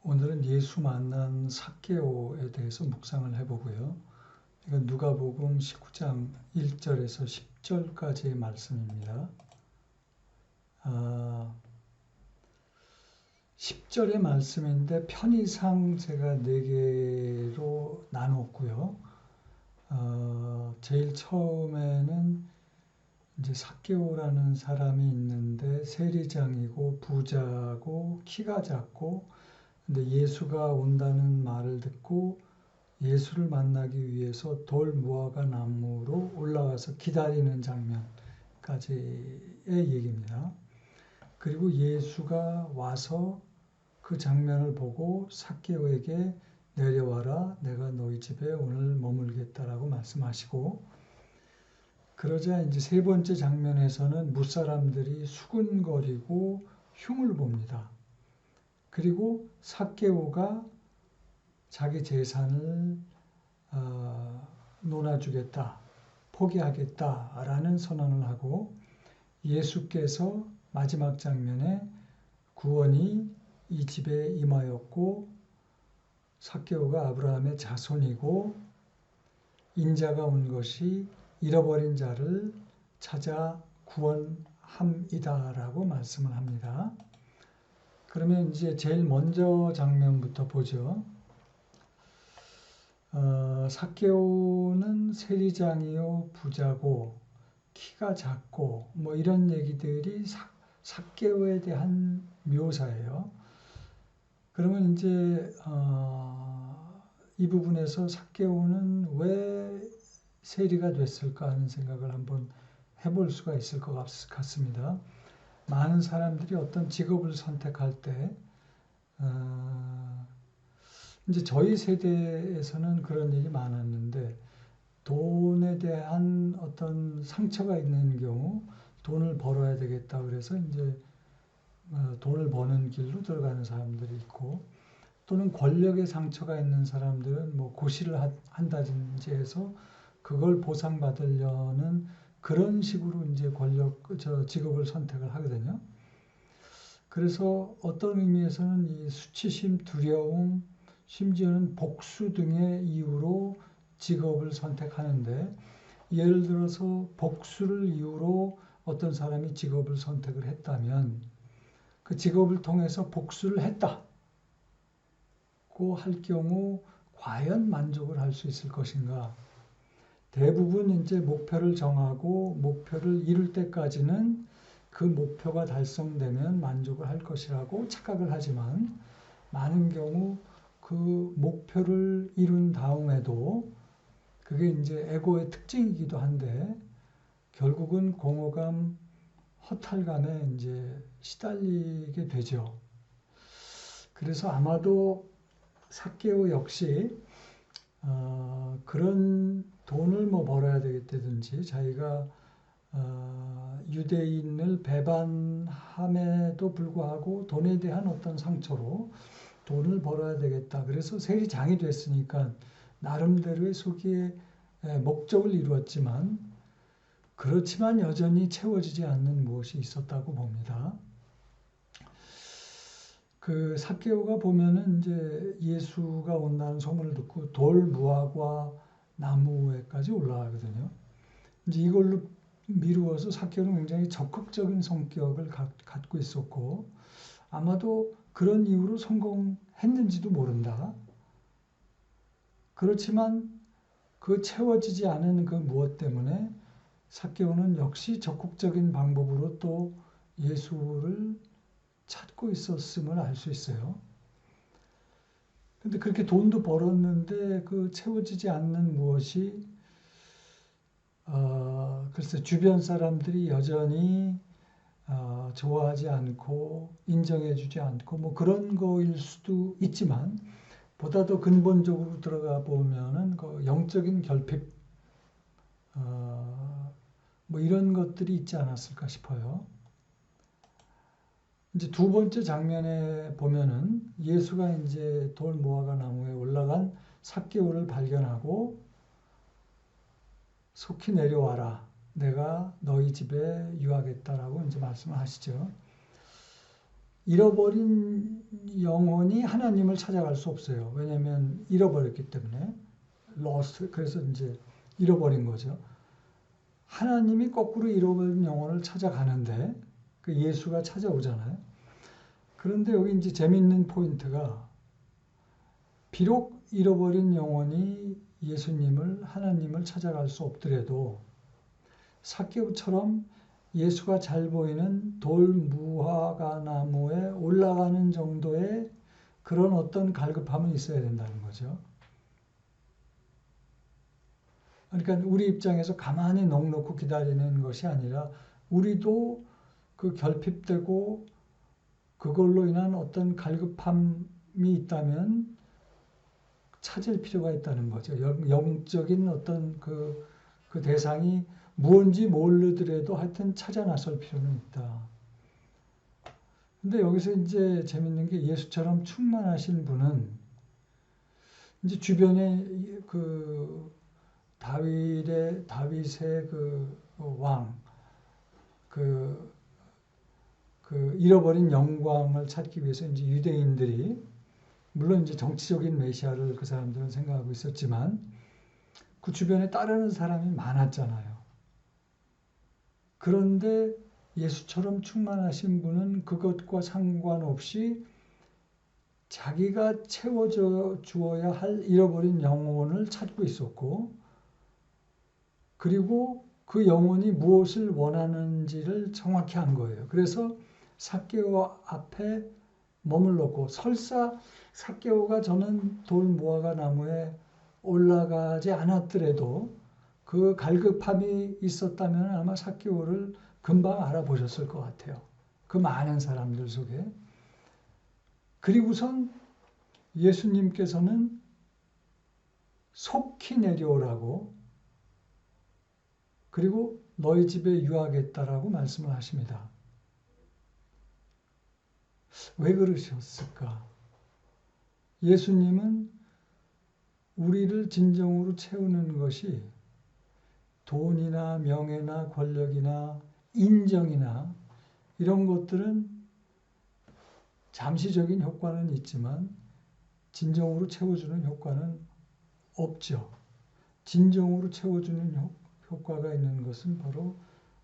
오늘은 예수 만난 삭개오에 대해서 묵상을 해보고요. 이건 누가복음 19장 1절에서 10절까지의 말씀입니다. 10절의 말씀인데 편의상 제가 4개로 나눴고요. 제일 처음에는 이제 삭개오라는 사람이 있는데 세리장이고 부자고 키가 작고, 근데 예수가 온다는 말을 듣고 예수를 만나기 위해서 돌 무화과 나무로 올라가서 기다리는 장면까지의 얘기입니다. 그리고 예수가 와서 그 장면을 보고 삭개오에게 내려와라, 내가 너희 집에 오늘 머물겠다라고 말씀하시고, 그러자 이제 세 번째 장면에서는 무사람들이 수군거리고 흉을 봅니다. 그리고 삭개오가 자기 재산을 놓아주겠다, 포기하겠다라는 선언을 하고, 예수께서 마지막 장면에 구원이 이 집에 임하였고 삭개오가 아브라함의 자손이고 인자가 온 것이 잃어버린 자를 찾아 구원함이다라고 말씀을 합니다. 그러면 이제 제일 먼저 장면부터 보죠. 삭개오는 세리장이요 부자고 키가 작고 뭐 이런 얘기들이 삭개오에 대한 묘사예요. 그러면 이제 이 부분에서 삭개오는 왜 세리가 됐을까 하는 생각을 한번 해볼 수가 있을 것 같습니다. 많은 사람들이 어떤 직업을 선택할 때 이제 저희 세대에서는 그런 일이 많았는데, 돈에 대한 어떤 상처가 있는 경우 돈을 벌어야 되겠다 그래서 이제 돈을 버는 길로 들어가는 사람들이 있고, 또는 권력의 상처가 있는 사람들은 뭐 고시를 한다든지 해서 그걸 보상받으려는 그런 식으로 이제 직업을 선택을 하거든요. 그래서 어떤 의미에서는 이 수치심, 두려움, 심지어는 복수 등의 이유로 직업을 선택하는데, 예를 들어서 복수를 이유로 어떤 사람이 직업을 선택을 했다면 그 직업을 통해서 복수를 했다고 할 경우 과연 만족을 할 수 있을 것인가? 대부분 이제 목표를 정하고 목표를 이룰 때까지는 그 목표가 달성되면 만족을 할 것이라고 착각을 하지만, 많은 경우 그 목표를 이룬 다음에도 그게 이제 에고의 특징이기도 한데 결국은 공허감, 허탈감에 이제 시달리게 되죠. 그래서 아마도 삭개오 역시 그런 돈을 뭐 벌어야 되겠다든지 자기가 유대인을 배반함에도 불구하고 돈에 대한 어떤 상처로 돈을 벌어야 되겠다. 그래서 세리장이 됐으니까 나름대로의 소기의 목적을 이루었지만, 그렇지만 여전히 채워지지 않는 무엇이 있었다고 봅니다. 그 삭개오가 보면은 이제 예수가 온다는 소문을 듣고 돌 무화과 나무에까지 올라가거든요. 이제 이걸로 미루어서 삭개오는 굉장히 적극적인 성격을 갖고 있었고, 아마도 그런 이유로 성공했는지도 모른다. 그렇지만 그 채워지지 않은 그 무엇 때문에 삭개오는 역시 적극적인 방법으로 또 예수를 찾고 있었음을 알 수 있어요. 근데 그렇게 돈도 벌었는데 그 채워지지 않는 무엇이 글쎄 주변 사람들이 여전히 좋아하지 않고 인정해주지 않고 뭐 그런 거일 수도 있지만, 보다 더 근본적으로 들어가 보면은 그 영적인 결핍 뭐 이런 것들이 있지 않았을까 싶어요. 이제 두 번째 장면에 보면은 예수가 이제 돌 무화과 나무에 올라간 삭개오를 발견하고 속히 내려와라, 내가 너희 집에 유하겠다라고 이제 말씀을 하시죠. 잃어버린 영혼이 하나님을 찾아갈 수 없어요. 왜냐하면 잃어버렸기 때문에. lost. 그래서 이제 잃어버린 거죠. 하나님이 거꾸로 잃어버린 영혼을 찾아가는데 그 예수가 찾아오잖아요. 그런데 여기 이제 재밌는 포인트가 비록 잃어버린 영혼이 예수님을 하나님을 찾아갈 수 없더라도 삭개오처럼 예수가 잘 보이는 돌 무화과 나무에 올라가는 정도의 그런 어떤 갈급함은 있어야 된다는 거죠. 그러니까 우리 입장에서 가만히 넋놓고 기다리는 것이 아니라 우리도 그 결핍되고 그걸로 인한 어떤 갈급함이 있다면 찾을 필요가 있다는 거죠. 영적인 어떤 그 대상이 무언지 모르더라도 하여튼 찾아 나설 필요는 있다. 근데 여기서 이제 재밌는 게 예수처럼 충만하신 분은 이제 주변에 그 다윗의 그 왕, 그 잃어버린 영광을 찾기 위해서 이제 유대인들이 물론 이제 정치적인 메시아를 그 사람들은 생각하고 있었지만 그 주변에 따르는 사람이 많았잖아요. 그런데 예수처럼 충만하신 분은 그것과 상관없이 자기가 채워져 주어야 할 잃어버린 영혼을 찾고 있었고 그리고 그 영혼이 무엇을 원하는지를 정확히 한 거예요. 그래서 삭개오 앞에 머물렀고 설사 삭개오가 저는 돌 무화과 나무에 올라가지 않았더라도 그 갈급함이 있었다면 아마 삭개오를 금방 알아보셨을 것 같아요. 그 많은 사람들 속에. 그리고선 예수님께서는 속히 내려오라고 그리고 너희 집에 유하겠다라고 말씀을 하십니다. 왜 그러셨을까? 예수님은 우리를 진정으로 채우는 것이 돈이나 명예나 권력이나 인정이나 이런 것들은 잠시적인 효과는 있지만 진정으로 채워주는 효과는 없죠. 진정으로 채워주는 효과가 있는 것은 바로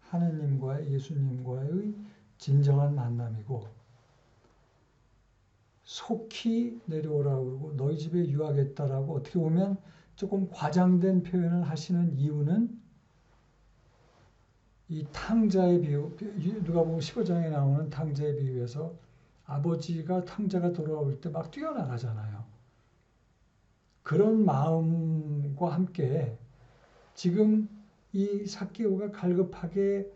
하나님과의 예수님과의 진정한 만남이고 속히 내려오라고 그러고 너희 집에 유하겠다라고 어떻게 보면 조금 과장된 표현을 하시는 이유는 이 탕자의 비유, 누가 보면 15장에 나오는 탕자의 비유에서 아버지가 탕자가 돌아올 때 막 뛰어나가잖아요. 그런 마음과 함께 지금 이 삭개오가 갈급하게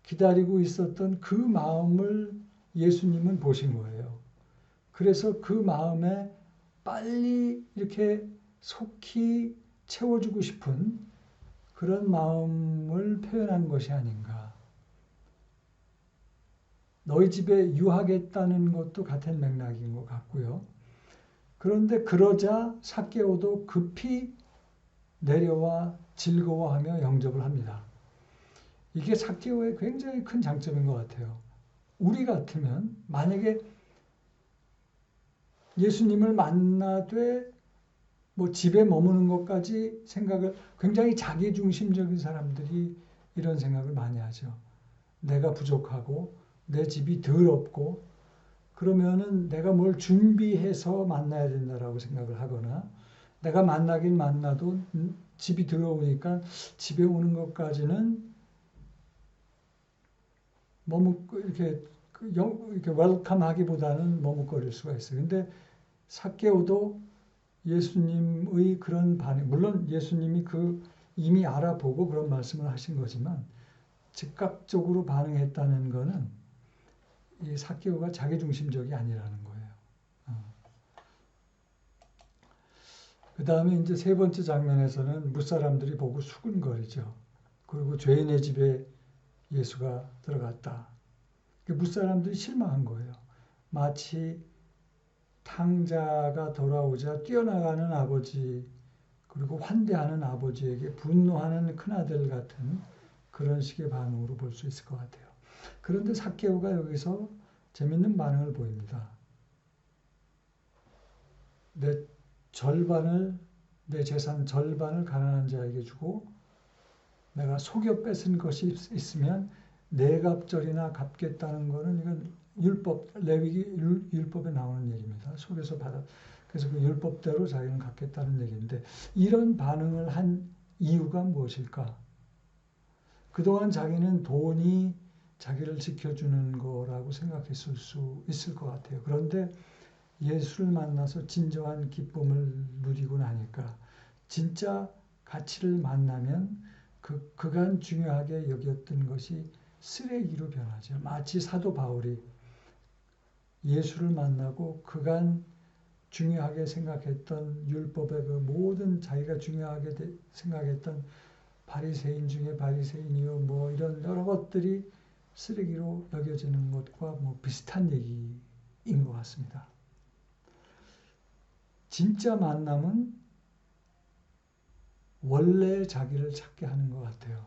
기다리고 있었던 그 마음을 예수님은 보신 거예요. 그래서 그 마음에 빨리 이렇게 속히 채워주고 싶은 그런 마음을 표현한 것이 아닌가. 너희 집에 유하겠다는 것도 같은 맥락인 것 같고요. 그런데 그러자 삭개오도 급히 내려와 즐거워하며 영접을 합니다. 이게 삭개오의 굉장히 큰 장점인 것 같아요. 우리 같으면 만약에 예수님을 만나되 뭐 집에 머무는 것까지 생각을 굉장히 자기중심적인 사람들이 이런 생각을 많이 하죠. 내가 부족하고 내 집이 더럽고 그러면은 내가 뭘 준비해서 만나야 된다라고 생각을 하거나 내가 만나긴 만나도 집이 더러우니까 집에 오는 것까지는 이렇게 웰컴하기보다는 머뭇거릴 수가 있어요. 근데 삭개오도 예수님의 그런 반응, 물론 예수님이 이미 알아보고 그런 말씀을 하신 거지만 즉각적으로 반응했다는 것은 이 삭개오가 자기중심적이 아니라는 거예요. 그 다음에 이제 세 번째 장면에서는 무사람들이 보고 수군거리죠. 그리고 죄인의 집에 예수가 들어갔다. 무사람들이 실망한 거예요. 마치 탕자가 돌아오자 뛰어나가는 아버지 그리고 환대하는 아버지에게 분노하는 큰아들 같은 그런 식의 반응으로 볼 수 있을 것 같아요. 그런데 삭개오가 여기서 재밌는 반응을 보입니다. 내 재산 절반을 가난한 자에게 주고 내가 속여 뺏은 것이 있으면 네 갑절이나 갚겠다는 거는 이건 레위기 율법에 나오는 얘기입니다. 속여서 그래서 그 율법대로 자기는 갚겠다는 얘기인데 이런 반응을 한 이유가 무엇일까? 그동안 자기는 돈이 자기를 지켜주는 거라고 생각했을 수 있을 것 같아요. 그런데 예수를 만나서 진정한 기쁨을 누리고 나니까 진짜 가치를 만나면 그간 중요하게 여겼던 것이 쓰레기로 변하죠. 마치 사도 바울이 예수를 만나고 그간 중요하게 생각했던 율법의 그 모든 자기가 중요하게 생각했던 바리새인 중에 바리새인이요 뭐 이런 여러 것들이 쓰레기로 여겨지는 것과 뭐 비슷한 얘기인 것 같습니다. 진짜 만남은 원래 자기를 찾게 하는 것 같아요.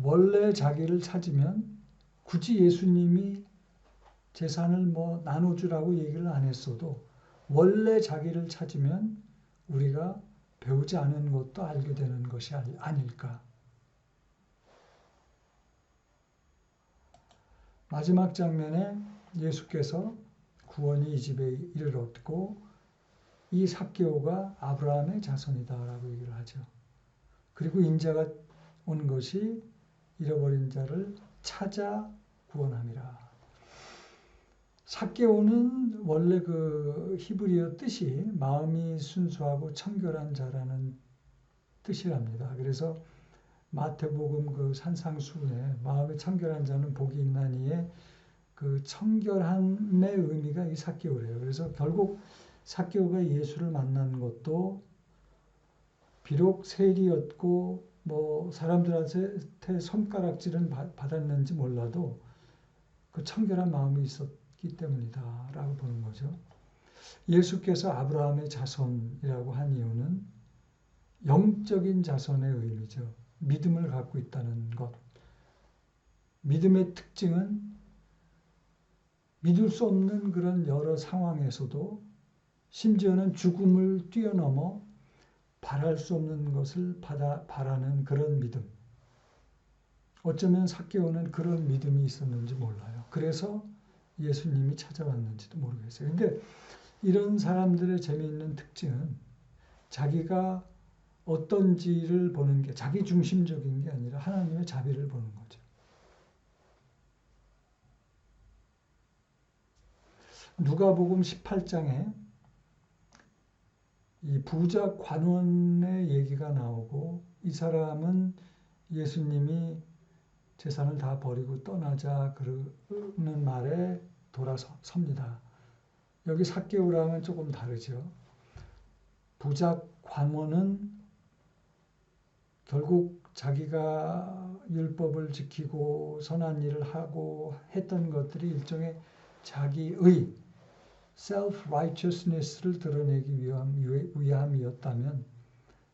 원래 자기를 찾으면 굳이 예수님이 재산을 뭐 나눠주라고 얘기를 안 했어도 원래 자기를 찾으면 우리가 배우지 않은 것도 알게 되는 것이 아닐까. 마지막 장면에 예수께서 구원이 이 집에 이르렀고 이 삭개오가 아브라함의 자손이다라고 얘기를 하죠. 그리고 인자가 온 것이 잃어버린 자를 찾아 구원함이라. 삭개오는 원래 그 히브리어 뜻이 마음이 순수하고 청결한 자라는 뜻이랍니다. 그래서 마태복음 그 산상수훈에 마음이 청결한 자는 복이 있나니에 그 청결함의 의미가 이 삭개오래요. 그래서 결국 삭개오가 예수를 만난 것도 비록 세리였고 뭐 사람들한테 손가락질은 받았는지 몰라도 그 청결한 마음이 있었기 때문이다라고 보는 거죠. 예수께서 아브라함의 자손이라고 한 이유는 영적인 자손의 의미죠. 믿음을 갖고 있다는 것. 믿음의 특징은 믿을 수 없는 그런 여러 상황에서도 심지어는 죽음을 뛰어넘어 바랄 수 없는 것을 바라는 그런 믿음. 어쩌면 삭개오는 그런 믿음이 있었는지 몰라요. 그래서 예수님이 찾아왔는지도 모르겠어요. 근데 이런 사람들의 재미있는 특징은 자기가 어떤지를 보는 게 자기 중심적인 게 아니라 하나님의 자비를 보는 거죠. 누가복음 18장에 이 부자 관원의 얘기가 나오고 이 사람은 예수님이 재산을 다 버리고 떠나자 그러는 말에 돌아섭니다. 여기 삭개오랑은 조금 다르죠. 부자 관원은 결국 자기가 율법을 지키고 선한 일을 하고 했던 것들이 일종의 자기의 self-righteousness를 드러내기 위함이었다면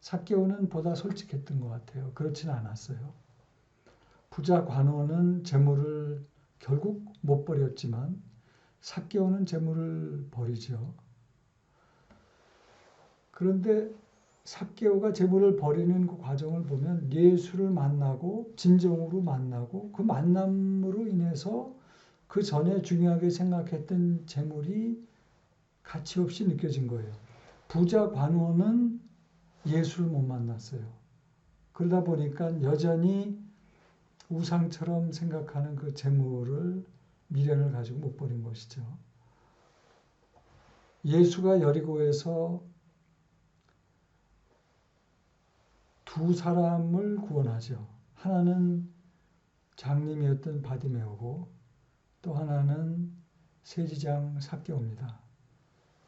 삭개오는 보다 솔직했던 것 같아요. 그렇지는 않았어요. 부자 관원은 재물을 결국 못 버렸지만 삭개오는 재물을 버리죠. 그런데 삭개오가 재물을 버리는 그 과정을 보면 예수를 만나고 진정으로 만나고 그 만남으로 인해서 그 전에 중요하게 생각했던 재물이 가치 없이 느껴진 거예요. 부자 관원은 예수를 못 만났어요. 그러다 보니까 여전히 우상처럼 생각하는 그 재물을 미련을 가지고 못 버린 것이죠. 예수가 여리고에서 두 사람을 구원하죠. 하나는 장님이었던 바디메오고 또 하나는 세지장 삭개오입니다.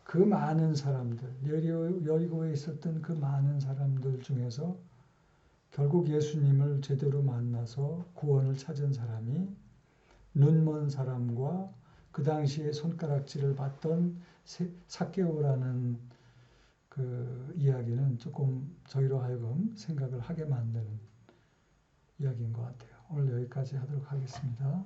그 많은 사람들, 여리고에 있었던 그 많은 사람들 중에서 결국 예수님을 제대로 만나서 구원을 찾은 사람이 눈먼 사람과 그 당시에 손가락질을 받던 삭개오라는 그 이야기는 조금 저희로 하여금 생각을 하게 만드는 이야기인 것 같아요. 오늘 여기까지 하도록 하겠습니다.